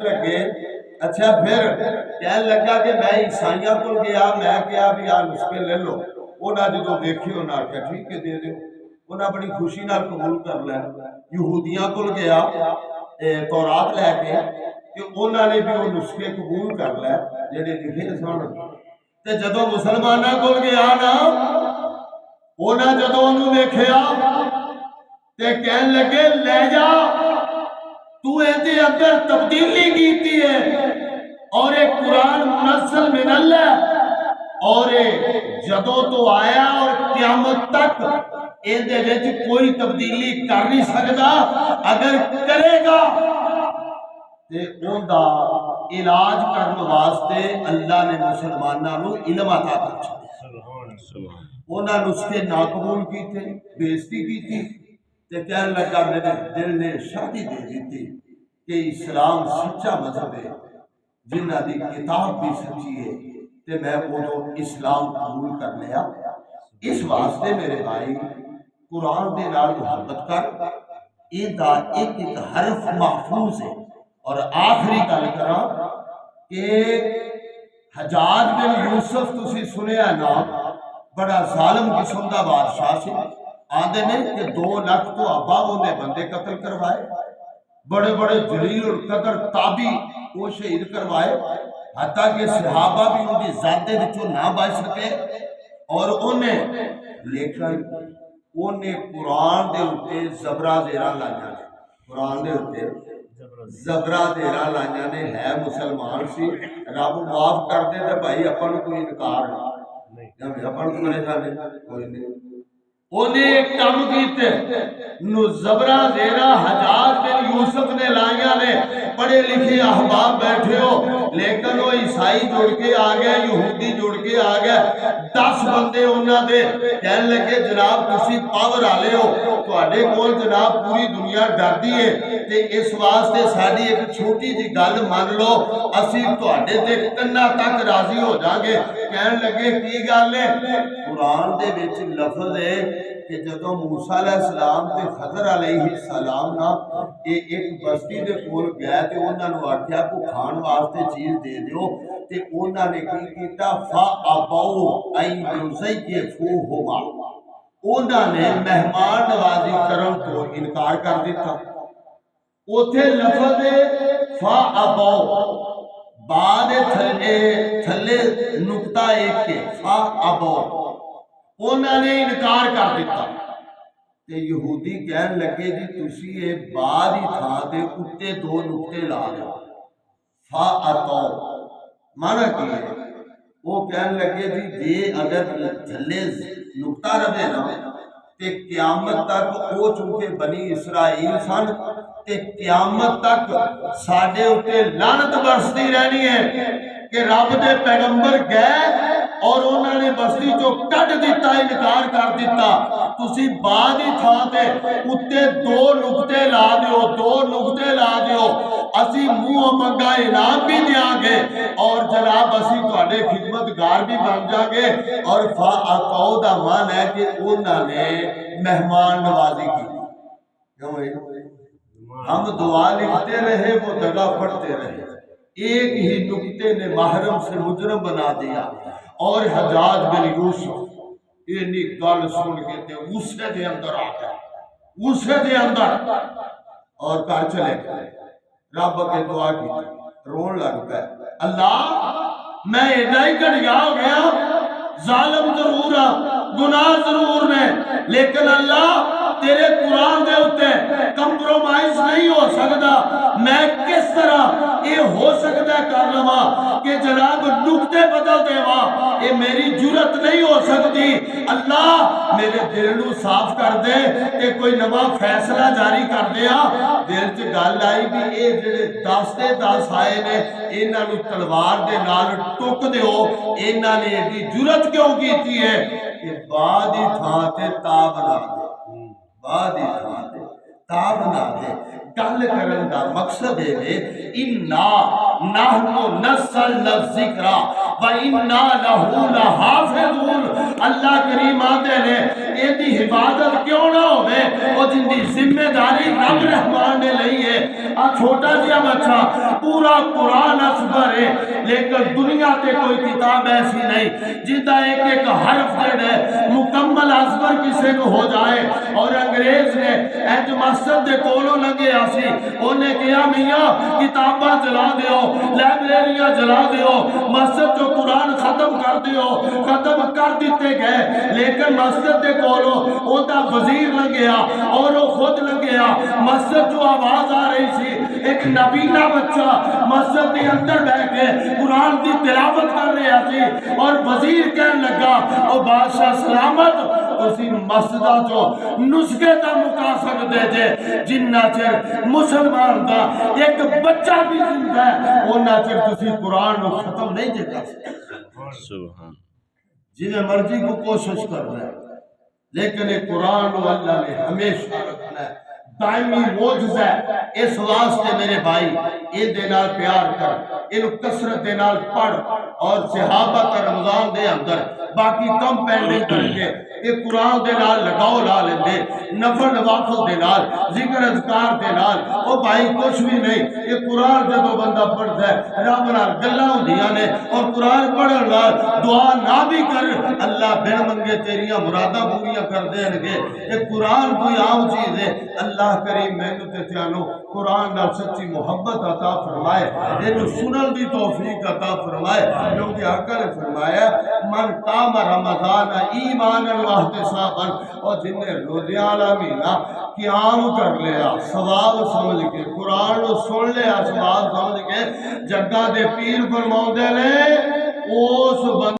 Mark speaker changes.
Speaker 1: لگے اچھا پھر کہنے لگا کہ میں عیسائیاں کو گیا میں کیا بھی آ نسخے لے لو انہاں جدوں دیکھی انہاں آخیا ٹھیک ہے دے دیو انہاں بڑی خوشی نال قبول کر لیا یہودیاں کو گیا تورات لے کے کہ انہاں نے بھی وہ نسخے قبول کر لیا جڑے لکھے سن تے جدوں مسلماناں کول گیا نا انہاں جدوں انہوں دیکھیا تے کہن لگے لے جا تو ایدے اندر تبدیلی کیتی ہے اور ایک قرآن منزل من اللہ اور جدوں تو آیا اور قیامت تک ایدے وچ کوئی تبدیلی کر نہیں سکتا اگر کرے گا تے اوندا علاج کرنے واسطے اللہ نے مسلماناں نو علم عطا کر چھڈیا انہاں نسخے ناقبول کیتے بےزتی کیتی تے کہنے لگا میرے دل نے شادی دے دیتی کہ اسلام سچا مذہب ہے جنہ دی کتاب بھی سچی ہے تے میں وہ اسلام قبول کر لیا اس واسطے میرے بھائی قرآن دے نال محبت کر ایدہ ایک ایک حرف محفوظ ہے اور آخری گل کراں کہ حجاج بن یوسف تسی سنیا نا بڑا ظالم قسم دا بادشاہ سے آدھے نے کہ 2 لاکھ تو ابا نے بندے قتل کروائے بڑے بڑے جلیل القدر تابی وہ شہید کروائے حتیٰ کہ صحابہ بھی ان کی ذاتے بچوں نہ بچ سکے اور انہیں لیکن انہیں قرآن دے ہوتے زبرہ زیرہ لائیاں نے قرآن دے ہوتے زبرہ زیرہ لائیاں نے ہے مسلمان سی رب معاف کر دے تو بھائی اپن کوئی انکار نہیں اپن کو پریشانی کوئی نہیں انہیں ایک کام کیتے نو زبرہ زیرہ حجاج بن یوسف نے لائیاں نے پڑھے لکھے احباب بیٹھے ہو لیکن وہ عیسائی جڑ کے آگئے یہودی جڑ کے آگئے 10 بندے انہاں دے کہنے لگے جناب کسی پاور آلے ہو تو اڈے کول جناب پوری دنیا ڈر دیئے تے اس واسطے ساڑی ایک چھوٹی جی گل مان لو اسی تو اڈے تے کنہ تک راضی ہو جاگے کہنے لگے کی گل ہے قرآن دے وچ لفظ ہے کہ جدو موسیٰ علیہ السلام تے خضر علیہ السلام نا ایک بستی دے کول گئے تے انہاں نو آکھیا کو کھان واسطے چیز دے دیو تے انہاں نے کی کیتا فَأَبَوْا أَن يُزَيِّفُوهُمَا انہاں نے مہمان نوازی کرن تو انکار کر دیتا اوتھے لفظ فَأَبَوْا بعد تھلے نکتہ ایک کے فَأَبَوْا انہوں نے انکار کر دیتا تے یہودی کہن لگے جی تسی یہ بعد ہی تھا تے اتے 2 نکتے لا دے فَأَتَوْا مانا کی ہے وہ کہن لگے جی اگر جھلے نکتہ رہے نا تے قیامت تک وہ چونکہ بنی اسرائیل سن تے قیامت تک ساڑھے اتے لعنت برستی رہنی ہے کہ رب دے پیغمبر گئے اور انہوں نے بستی جو کٹ دیتا انکار کر دیتا تسی بعد ہی تھا تے اتے 2 نکتے لا دیو 2 نکتے لا دیو اسی منہ منگا انعام بھی دیا گے اور جناب اسی تو اڈے خدمتگار بھی بن جا گے اور فَأَتَوْا دا مان ہے کہ انہوں نے مہمان نوازی کی ہم دعا لکھتے رہے وہ دگا پڑھتے رہے ایک ہی نکتے نے محرم سے مجرم بنا دیا اور حجاج بن یوسف یہ گل سن کے تے غصے دے اندر آ گیا غصے دے اندر اور کر چلے گئے رب کے دعا کی رون لگ پہ اللہ میں ایڈا ہی گھڑیا ہو گیا ظالم ضرور گناہ ضرور نے لیکن اللہ تیرے قرآن دے ہوتے کمپرومائز نہیں ہو سکتا میں کس طرح یہ ہو سکتا ہے کر لوا کہ جناب نکتے بدل دے وا یہ میری جرت نہیں ہو سکتی اللہ میرے دل نو صاف کر دے کہ کوئی نوا فیصلہ جاری کر دیا دل چ گل آئی بھی اے جڑے 10 آئے نے انہاں نو تلوار دے نال ٹک دیو انہاں نے ایڈی جرت کیوں کیتی ہے کہ بعد ہی تھا تے تاب نہ دے بعد ہی تھا تے تاب نہ دے گل کرن دا مقصد ہے اِنَّا نَحْنُ نَزَّلْنَا الذِّکْرَ وَإِنَّا لَهُ لَحَافِظُونَ۔ اللہ کریم آتے نے یہ دی حفاظت کیوں نہ ہوئے، وہ جن دی ذمہ داری رب رحمان نے لئی ہے۔ چھوٹا جیا بچہ پورا قرآن اصبر ہے، لیکن دنیا تے کوئی کتاب ایسی نہیں جدہ ایک ایک حرف جڑے مکمل اصبر کسے کو ہو جائے۔ اور انگریز نے ایج مسجد دے کولوں لگے آسی، انہیں کیا میاں کتاباں جلا دیو، لائبریریاں جلا دیو، مسجد جو قرآن ختم کر دیو، ختم کر دیتے گئے۔ لیکن مسجد دے کولوں اوہ وزیر لگیا اور وہ خود لگیا، مسجد جو آواز آ رہی سی، ایک نبینا بچہ مسجد کے اندر بیٹھ کے قرآن کی تلاوت کر رہا تھی، اور وزیر کہنے لگا او بادشاہ سلامت اسی مسجدہ جو نسخے تا مکا سکتے جے، جنہ چر مسلمان دا ایک بچہ بھی زندہ ہے انہ چر تسی قرآن کو ختم نہیں جے کر سکتے۔ جنہیں مرضی کو کوشش کر رہے ہیں، لیکن یہ قرآن کو اللہ نے ہمیشہ رکھنا ہے، دائمی موجزہ ہے۔ اس واسطے میرے بھائی یہ دینال پیار کر، انہوں کسرت دینال پڑھ، اور صحابہ کا رمضان دے اندر باقی کم پینڈنگ کر کے یہ قرآن دینال لگاؤ لا لیندے، نفر نوافل دینال، ذکر اذکار دینال، او بھائی کچھ بھی نہیں۔ یہ قرآن جب بندہ پڑھتا ہے رب نال گلاں ہوندیاں نے، اور قرآن پڑھن نال دعا نہ بھی کر اللہ بن منگے تیریاں مراداں پوریاں کر دین گے۔ یہ قرآن کوئی عام چیز ہے، اللہ کریم مینوں تے تیانوں قرآن نال سچی محبت عطا فرمائے، انہوں سنن دی توفیق عطا فرمائے، کیونکہ آقا نے فرمایا من قام رمضان ایمان واحتسابا، اور جن نے روزے والا مہینہ قیام کر لیا ثواب سمجھ کے، قرآن کو سن لیا ثواب سمجھ کے، جگہ دے پیر فرماؤندے نے اس